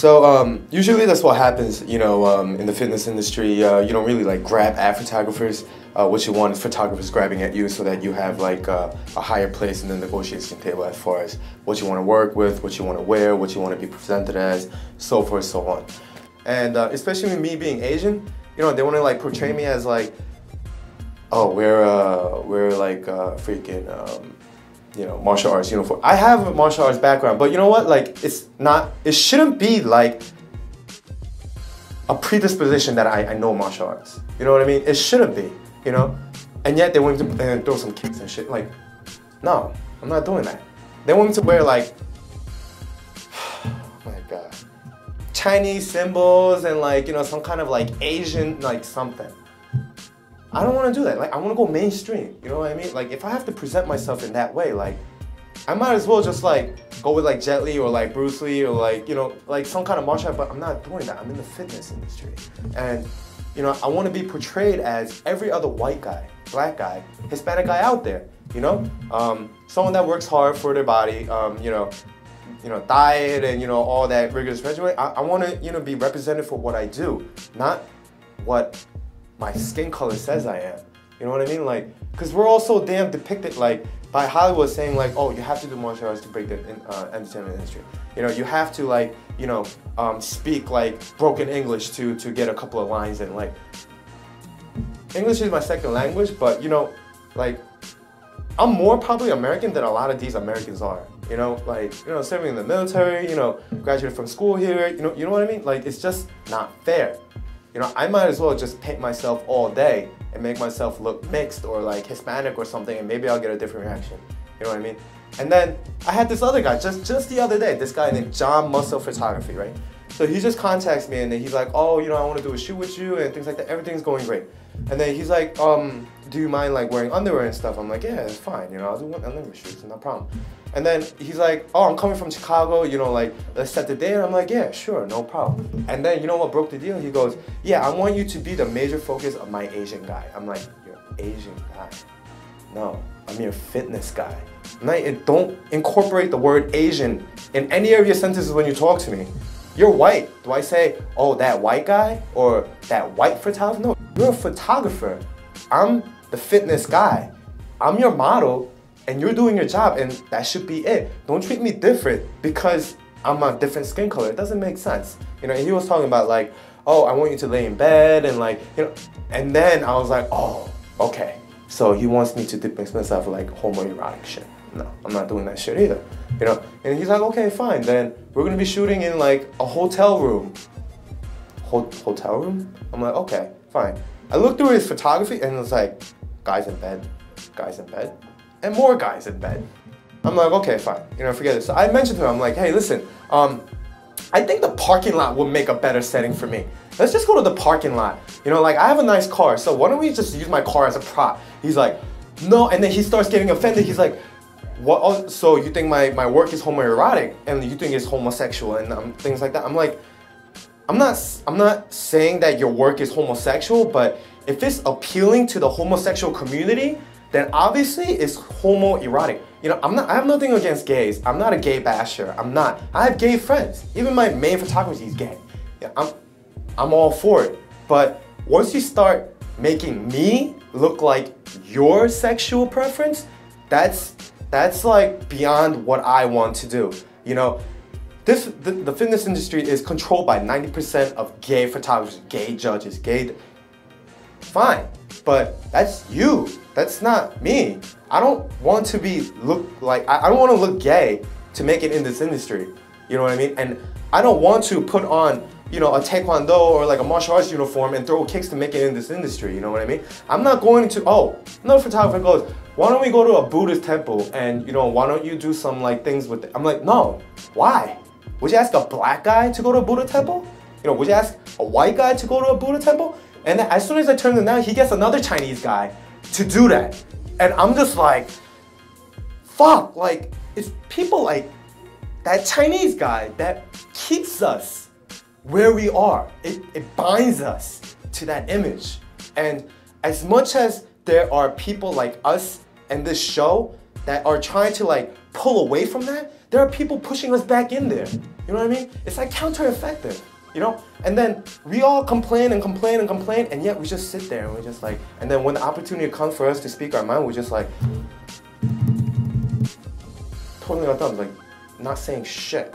So usually that's what happens, you know, in the fitness industry. You don't really like grab at photographers. What you want is photographers grabbing at you so that you have like a higher place in the negotiation table as far as what you want to work with, what you want to wear, what you want to be presented as, so forth, so on. And especially with me being Asian, you know, they want to like portray me as like, oh, we're like freaking, you know, martial arts uniform. I have a martial arts background, but you know what? Like, it shouldn't be like a predisposition that I know martial arts. You know what I mean? It shouldn't be, you know? And yet they want me to throw some kicks and shit. Like, no, I'm not doing that. They want me to wear like, oh my God, Chinese symbols and like, you know, some kind of like Asian, like something. I don't want to do that. Like, I want to go mainstream. You know what I mean? Like, if I have to present myself in that way, like, I might as well just like go with like Jet Li or like Bruce Lee or like, you know, like some kind of martial art, but I'm not doing that. I'm in the fitness industry. And, you know, I want to be portrayed as every other white guy, black guy, Hispanic guy out there, you know? Someone that works hard for their body, you know, diet and, you know, all that rigorous regimen. I want to, you know, be represented for what I do, not what my skin color says I am. You know what I mean? Like, because we're all so damn depicted like by Hollywood saying like, oh, you have to do martial arts to break the entertainment industry. You know, you have to like, you know, speak like broken English to get a couple of lines in. Like, English is my second language, but you know, like, I'm more probably American than a lot of these Americans are. You know, like, you know, serving in the military, you know, graduated from school here, you know what I mean? Like, it's just not fair. You know, I might as well just paint myself all day and make myself look mixed or like Hispanic or something, and maybe I'll get a different reaction. You know what I mean? And then I had this other guy just the other day, this guy named John Muscle Photography, right? So he just contacts me and then he's like, oh, you know, I want to do a shoot with you and things like that. Everything's going great. And then he's like, do you mind like wearing underwear and stuff? I'm like, yeah, it's fine. You know, I'll do underwear shoots, no problem. And then he's like, oh, I'm coming from Chicago, you know, like, let's set the date. And I'm like, yeah, sure, no problem. And then, you know what broke the deal? He goes, yeah, I want you to be the major focus of my Asian guy. I'm like, you're Asian guy? No, I'm your fitness guy. Don't incorporate the word Asian in any of your sentences when you talk to me. You're white. Do I say, oh, that white guy or that white photographer? No, you're a photographer. I'm the fitness guy. I'm your model. And you're doing your job, and that should be it. Don't treat me different because I'm a different skin color. It doesn't make sense. You know, and he was talking about like, oh, I want you to lay in bed and like, you know, and then I was like, oh, okay. So he wants me to depict myself like homo-erotic shit. No, I'm not doing that shit either. You know, and he's like, okay, fine. Then we're gonna be shooting in like a hotel room. Hotel room? I'm like, okay, fine. I looked through his photography and it was like, guys in bed, and more guys in bed. I'm like, okay, fine, you know, forget it. So I mentioned to him, I'm like, hey, listen, I think the parking lot would make a better setting for me. Let's just go to the parking lot. You know, like, I have a nice car, so why don't we just use my car as a prop? He's like, no, and then he starts getting offended. He's like, what? Oh, so you think my work is homoerotic and you think it's homosexual and things like that? I'm like, I'm not saying that your work is homosexual, but if it's appealing to the homosexual community, then obviously it's homoerotic. You know, I have nothing against gays. I'm not a gay basher. I'm not. I have gay friends. Even my main photographer is gay. Yeah, I'm all for it. But once you start making me look like your sexual preference, that's like beyond what I want to do. You know, the fitness industry is controlled by 90% of gay photographers, gay judges, gay. Fine, but that's you. That's not me. I don't want to I don't want to look gay to make it in this industry. You know what I mean? And I don't want to put on, you know, a taekwondo or like a martial arts uniform and throw kicks to make it in this industry. You know what I mean? I'm not going to, oh, another photographer goes, why don't we go to a Buddhist temple and, you know, why don't you do some like things with it? I'm like, no, why? Would you ask a black guy to go to a Buddha temple? You know, would you ask a white guy to go to a Buddha temple? And then as soon as I turn them down, he gets another Chinese guy to do that. And I'm just like, fuck, like, it's people like that Chinese guy that keeps us where we are. It binds us to that image. And as much as there are people like us in this show that are trying to like pull away from that, there are people pushing us back in there. You know what I mean? It's like counter-effective, you know? And then we all complain and complain and complain, and yet we just sit there and we're just like, and then when the opportunity comes for us to speak our mind, we're just like, twiddling our thumbs, like not saying shit.